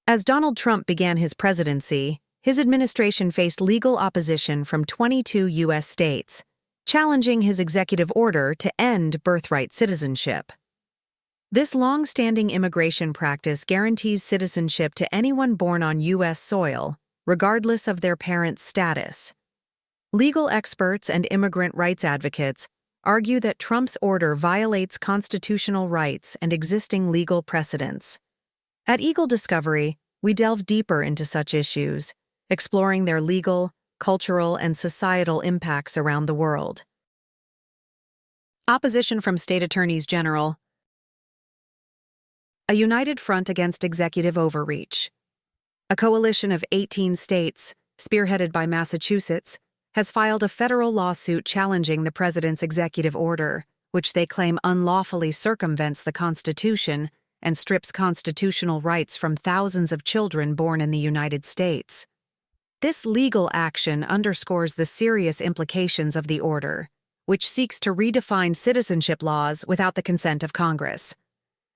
As Donald Trump began his presidency, his administration faced legal opposition from 22 U.S. states, challenging his executive order to end birthright citizenship. This long-standing immigration practice guarantees citizenship to anyone born on U.S. soil, regardless of their parents' status. Legal experts and immigrant rights advocates argue that Trump's order violates constitutional rights and existing legal precedents. At Eagle Discovery, we delve deeper into such issues, exploring their legal, cultural, and societal impacts around the world. Opposition from state attorneys general. A united front against executive overreach. A coalition of 18 states, spearheaded by Massachusetts, has filed a federal lawsuit challenging the president's executive order, which they claim unlawfully circumvents the Constitution and strips constitutional rights from thousands of children born in the United States. This legal action underscores the serious implications of the order, which seeks to redefine citizenship laws without the consent of Congress.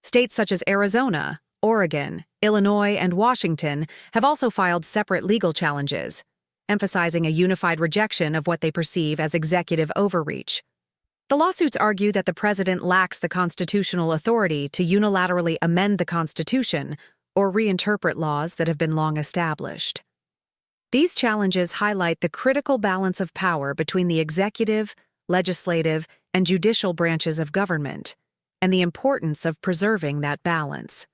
States such as Arizona, Oregon, Illinois, and Washington have also filed separate legal challenges, emphasizing a unified rejection of what they perceive as executive overreach. The lawsuits argue that the president lacks the constitutional authority to unilaterally amend the Constitution or reinterpret laws that have been long established. These challenges highlight the critical balance of power between the executive, legislative, and judicial branches of government, and the importance of preserving that balance.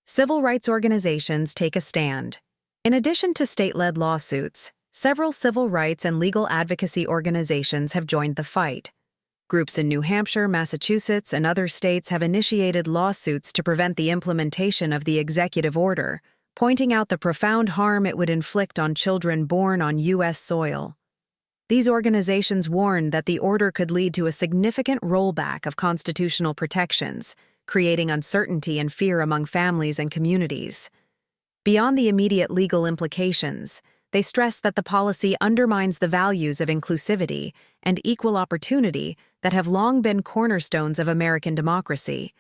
Civil rights organizations take a stand. In addition to state-led lawsuits, several civil rights and legal advocacy organizations have joined the fight. Groups in New Hampshire, Massachusetts, and other states have initiated lawsuits to prevent the implementation of the executive order, pointing out the profound harm it would inflict on children born on U.S. soil. These organizations warn that the order could lead to a significant rollback of constitutional protections, creating uncertainty and fear among families and communities. Beyond the immediate legal implications, they stress that the policy undermines the values of inclusivity and equal opportunity that have long been cornerstones of American democracy.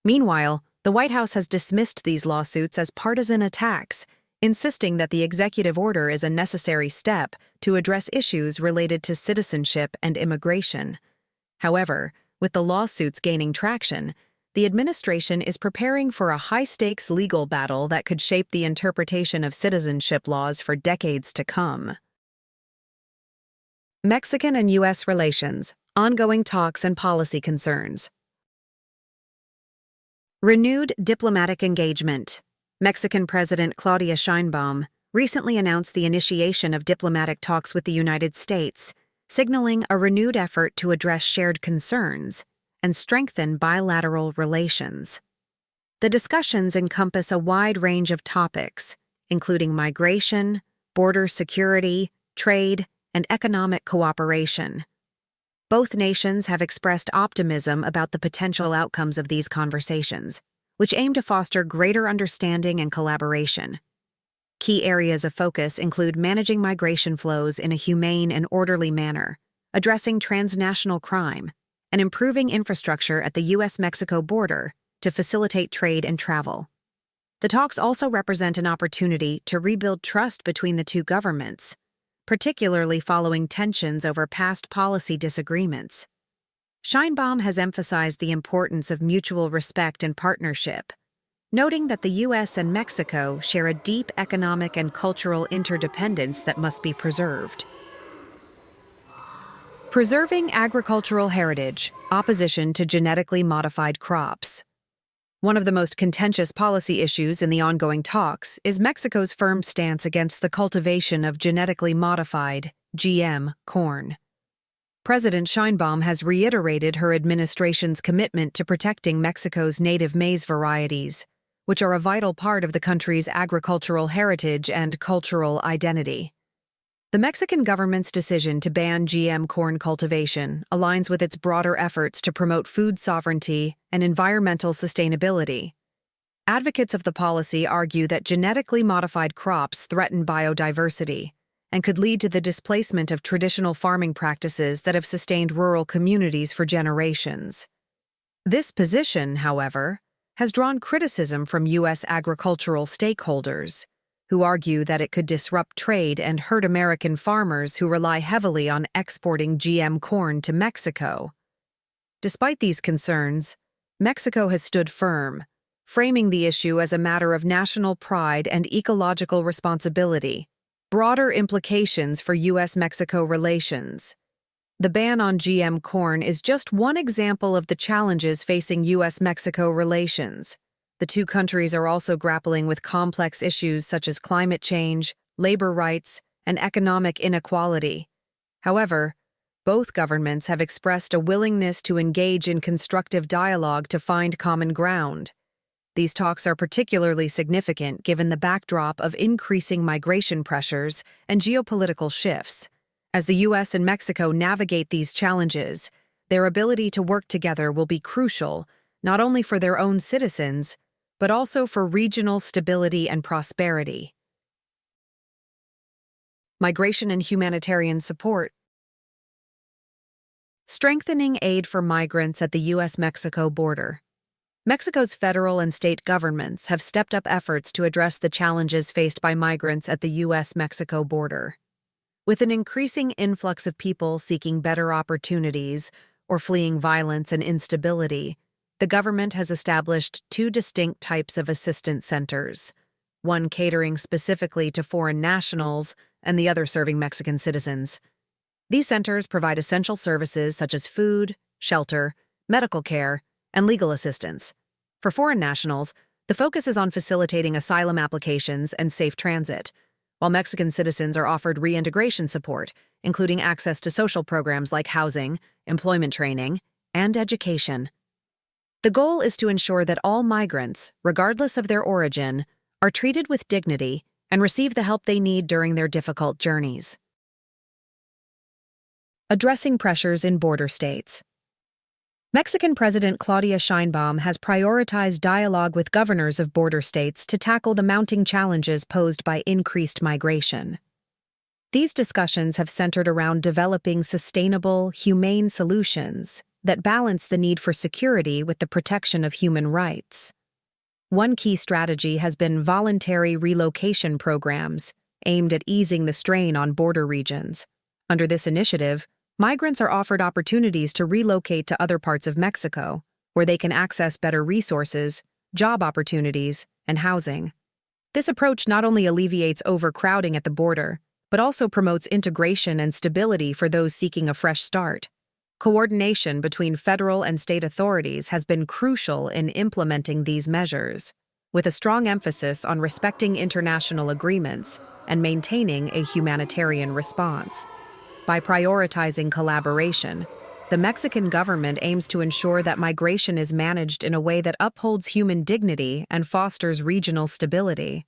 Meanwhile, the White House has dismissed these lawsuits as partisan attacks, insisting that the executive order is a necessary step to address issues related to citizenship and immigration. However, with the lawsuits gaining traction, the administration is preparing for a high-stakes legal battle that could shape the interpretation of citizenship laws for decades to come. Mexican and U.S. relations, ongoing talks and policy concerns. Renewed diplomatic engagement. Mexican President Claudia Sheinbaum recently announced the initiation of diplomatic talks with the United States, signaling a renewed effort to address shared concerns and strengthen bilateral relations. The discussions encompass a wide range of topics, including migration, border security, trade, and economic cooperation. Both nations have expressed optimism about the potential outcomes of these conversations, which aim to foster greater understanding and collaboration. Key areas of focus include managing migration flows in a humane and orderly manner, addressing transnational crime, and improving infrastructure at the U.S.-Mexico border to facilitate trade and travel. The talks also represent an opportunity to rebuild trust between the two governments, particularly following tensions over past policy disagreements. Sheinbaum has emphasized the importance of mutual respect and partnership, noting that the U.S. and Mexico share a deep economic and cultural interdependence that must be preserved. Preserving agricultural heritage, opposition to genetically modified crops. One of the most contentious policy issues in the ongoing talks is Mexico's firm stance against the cultivation of genetically modified, GM, corn. President Sheinbaum has reiterated her administration's commitment to protecting Mexico's native maize varieties, which are a vital part of the country's agricultural heritage and cultural identity. The Mexican government's decision to ban GM corn cultivation aligns with its broader efforts to promote food sovereignty and environmental sustainability. Advocates of the policy argue that genetically modified crops threaten biodiversity and could lead to the displacement of traditional farming practices that have sustained rural communities for generations. This position, however, has drawn criticism from U.S. agricultural stakeholders, who argue that it could disrupt trade and hurt American farmers who rely heavily on exporting GM corn to Mexico. Despite these concerns, Mexico has stood firm, framing the issue as a matter of national pride and ecological responsibility. Broader implications for U.S.-Mexico relations. The ban on GM corn is just one example of the challenges facing U.S.-Mexico relations. The two countries are also grappling with complex issues such as climate change, labor rights, and economic inequality. However, both governments have expressed a willingness to engage in constructive dialogue to find common ground. These talks are particularly significant given the backdrop of increasing migration pressures and geopolitical shifts. As the U.S. and Mexico navigate these challenges, their ability to work together will be crucial, not only for their own citizens, but also for regional stability and prosperity. Migration and humanitarian support. Strengthening aid for migrants at the U.S.-Mexico border. Mexico's federal and state governments have stepped up efforts to address the challenges faced by migrants at the U.S.-Mexico border. With an increasing influx of people seeking better opportunities or fleeing violence and instability, the government has established two distinct types of assistance centers, one catering specifically to foreign nationals and the other serving Mexican citizens. These centers provide essential services such as food, shelter, medical care, and legal assistance. For foreign nationals, the focus is on facilitating asylum applications and safe transit, while Mexican citizens are offered reintegration support, including access to social programs like housing, employment training, and education. The goal is to ensure that all migrants, regardless of their origin, are treated with dignity and receive the help they need during their difficult journeys. Addressing pressures in border states. Mexican President Claudia Sheinbaum has prioritized dialogue with governors of border states to tackle the mounting challenges posed by increased migration. These discussions have centered around developing sustainable, humane solutions that balance the need for security with the protection of human rights. One key strategy has been voluntary relocation programs aimed at easing the strain on border regions. Under this initiative, migrants are offered opportunities to relocate to other parts of Mexico, where they can access better resources, job opportunities, and housing. This approach not only alleviates overcrowding at the border, but also promotes integration and stability for those seeking a fresh start. Coordination between federal and state authorities has been crucial in implementing these measures, with a strong emphasis on respecting international agreements and maintaining a humanitarian response. By prioritizing collaboration, the Mexican government aims to ensure that migration is managed in a way that upholds human dignity and fosters regional stability.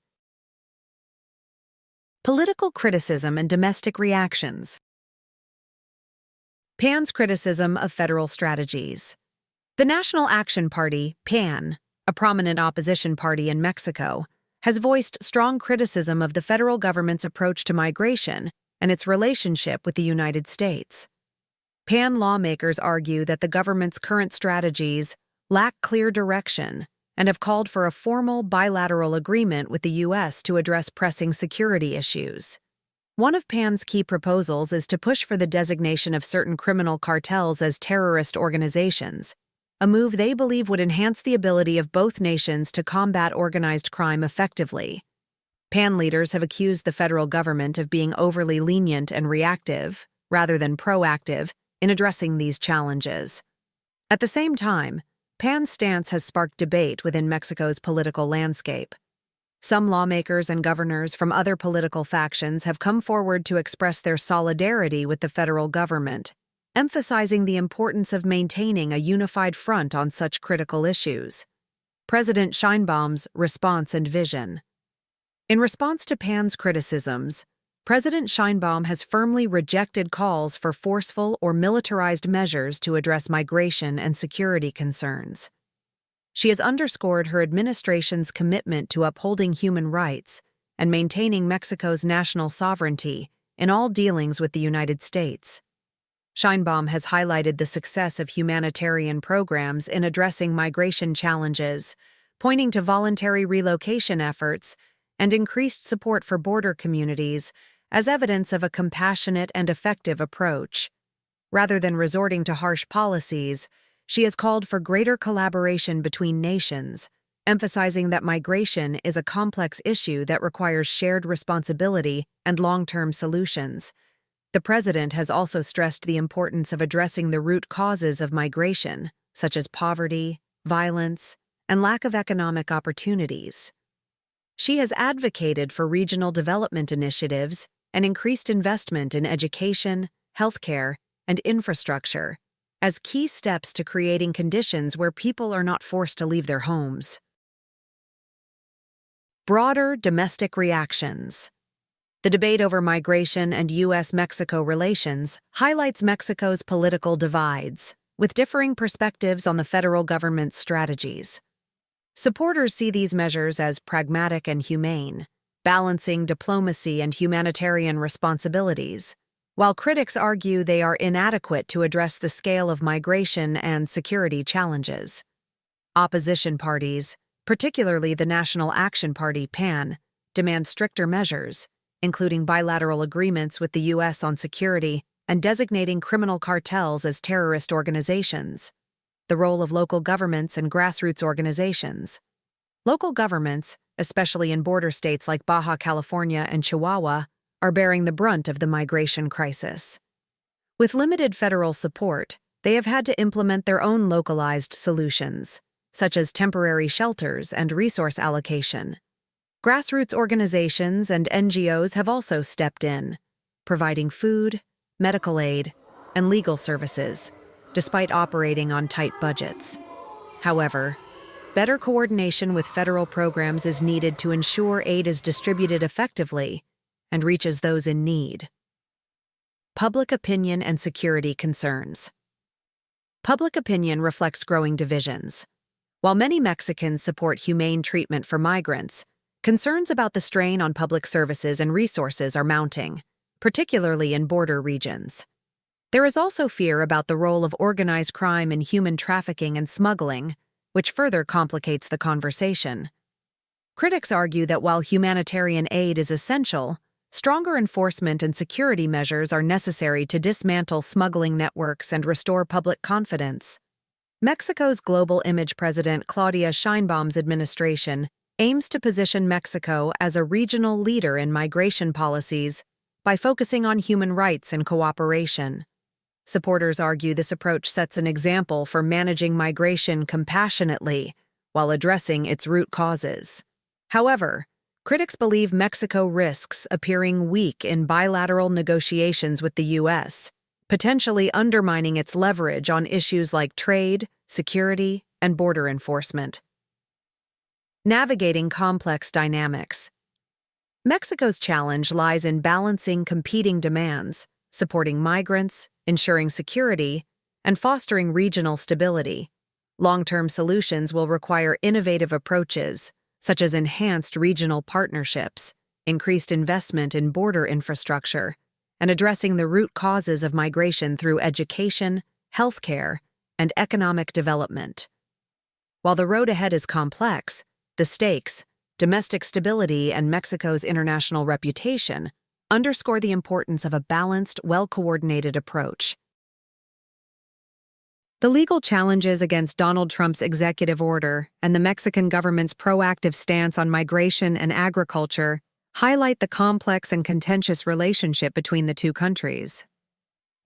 Political criticism and domestic reactions. PAN's criticism of federal strategies. The National Action Party, PAN, a prominent opposition party in Mexico, has voiced strong criticism of the federal government's approach to migration and its relationship with the United States. PAN lawmakers argue that the government's current strategies lack clear direction and have called for a formal bilateral agreement with the U.S. to address pressing security issues. One of PAN's key proposals is to push for the designation of certain criminal cartels as terrorist organizations, a move they believe would enhance the ability of both nations to combat organized crime effectively. PAN leaders have accused the federal government of being overly lenient and reactive, rather than proactive, in addressing these challenges. At the same time, PAN's stance has sparked debate within Mexico's political landscape. Some lawmakers and governors from other political factions have come forward to express their solidarity with the federal government, emphasizing the importance of maintaining a unified front on such critical issues. President Sheinbaum's response and vision. In response to PAN's criticisms, President Sheinbaum has firmly rejected calls for forceful or militarized measures to address migration and security concerns. She has underscored her administration's commitment to upholding human rights and maintaining Mexico's national sovereignty in all dealings with the United States. Sheinbaum has highlighted the success of humanitarian programs in addressing migration challenges, pointing to voluntary relocation efforts and increased support for border communities as evidence of a compassionate and effective approach. Rather than resorting to harsh policies, she has called for greater collaboration between nations, emphasizing that migration is a complex issue that requires shared responsibility and long-term solutions. The president has also stressed the importance of addressing the root causes of migration, such as poverty, violence, and lack of economic opportunities. She has advocated for regional development initiatives and increased investment in education, healthcare, and infrastructure as key steps to creating conditions where people are not forced to leave their homes. Broader domestic reactions. The debate over migration and U.S.-Mexico relations highlights Mexico's political divides, with differing perspectives on the federal government's strategies. Supporters see these measures as pragmatic and humane, balancing diplomacy and humanitarian responsibilities, while critics argue they are inadequate to address the scale of migration and security challenges. Opposition parties, particularly the National Action Party (PAN), demand stricter measures, including bilateral agreements with the U.S. on security and designating criminal cartels as terrorist organizations. The role of local governments and grassroots organizations. Local governments, especially in border states like Baja California and Chihuahua, are bearing the brunt of the migration crisis. With limited federal support, they have had to implement their own localized solutions, such as temporary shelters and resource allocation. Grassroots organizations and NGOs have also stepped in, providing food, medical aid, and legal services, despite operating on tight budgets. However, better coordination with federal programs is needed to ensure aid is distributed effectively and reaches those in need. Public opinion and security concerns. Public opinion reflects growing divisions. While many Mexicans support humane treatment for migrants, concerns about the strain on public services and resources are mounting, particularly in border regions. There is also fear about the role of organized crime in human trafficking and smuggling, which further complicates the conversation. Critics argue that while humanitarian aid is essential, stronger enforcement and security measures are necessary to dismantle smuggling networks and restore public confidence. Mexico's Global Image President Claudia Sheinbaum's administration aims to position Mexico as a regional leader in migration policies by focusing on human rights and cooperation. Supporters argue this approach sets an example for managing migration compassionately while addressing its root causes. However, critics believe Mexico risks appearing weak in bilateral negotiations with the U.S., potentially undermining its leverage on issues like trade, security, and border enforcement. Navigating complex dynamics. Mexico's challenge lies in balancing competing demands, supporting migrants, ensuring security, and fostering regional stability. Long-term solutions will require innovative approaches, such as enhanced regional partnerships, increased investment in border infrastructure, and addressing the root causes of migration through education, healthcare, and economic development. While the road ahead is complex, the stakes, domestic stability, and Mexico's international reputation underscore the importance of a balanced, well-coordinated approach. The legal challenges against Donald Trump's executive order and the Mexican government's proactive stance on migration and agriculture highlight the complex and contentious relationship between the two countries.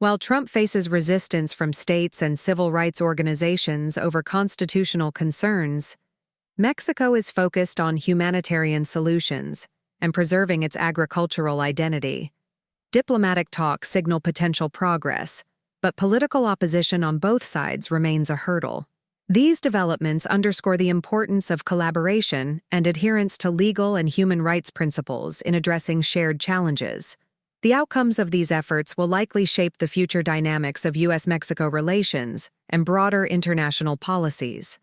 While Trump faces resistance from states and civil rights organizations over constitutional concerns, Mexico is focused on humanitarian solutions and preserving its agricultural identity. Diplomatic talks signal potential progress, but political opposition on both sides remains a hurdle. These developments underscore the importance of collaboration and adherence to legal and human rights principles in addressing shared challenges. The outcomes of these efforts will likely shape the future dynamics of U.S.-Mexico relations and broader international policies.